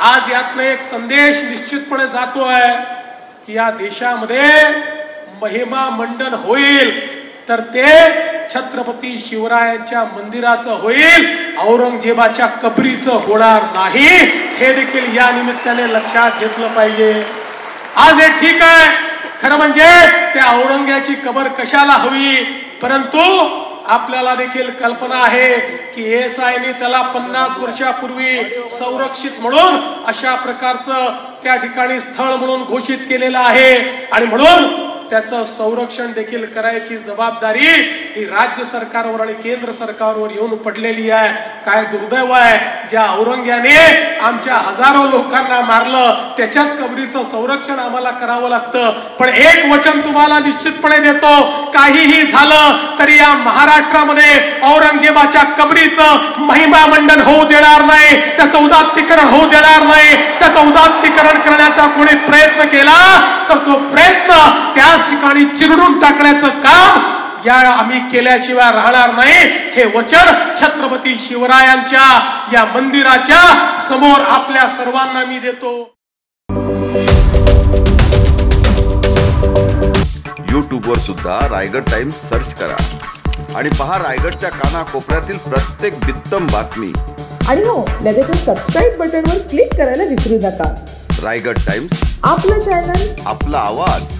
आज यातनं एक संदेश निश्चितपणे जातोय की या देशामध्ये महिमा मंडन होईल तर ते छत्रपती शिवरायांच्या मंदिराचं होईल, औरंगजेबाच्या कबरीचं होणार नाही, हे देखील या निमित्ताने लक्षात घेतलं पाहिजे। आज हे ठीक आहे, खरं म्हणजे त्या औरंग्याची कबर कशाला हवी, परंतु आपल्याला देखील कल्पना आहे की एएसआयने त्याला 50 वर्षापूर्वी संरक्षित म्हणून अशा प्रकारचं त्या ठिकाणी स्थळ म्हणून घोषित केलेलं आहे आणि म्हणून त्याचं संरक्षण देखील करायची जबाबदारी ही राज्य सरकारवर आणि केंद्र सरकारवर येऊन पडलेली आहे। काय दुर्दैव आहे, ज्या औरंग्याने आमच्या हजारो लोकांना मारलं त्याच्याच कबरीचं संरक्षण आम्हाला करावं लागतं। पण एक वचन तुम्हाला निश्चितपणे देतो, काहीही झालं तरी या महाराष्ट्रामध्ये औरंगजेबाच्या कबरीचं महिमा मंडन होऊ देणार नाही, त्याचं उदात्तीकरण होऊ देणार नाही। त्याचं उदात्तीकरण करण्याचा कोणी प्रयत्न केला तर तो प्रयत्न त्याच ठिकाणी चिरडून टाकण्याचं काम या आम्ही केल्याशिवाय राहणार नाही, हे वचन छत्रपती शिवरायांच्या या मंदिराच्या समोर आपल्या सर्वांना मी देतो। YouTube वर सुद्धा रायगड टाइम्स सर्च करा आणि पहा रायगडच्या कानाकोपऱ्यातील प्रत्येक बित्तम बातमी। आणि हो, लगेच सबस्क्राइब बटनवर क्लिक करायला विसरू नका। रायगड टाइम्स, आपलं चॅनल, आपला आवाज।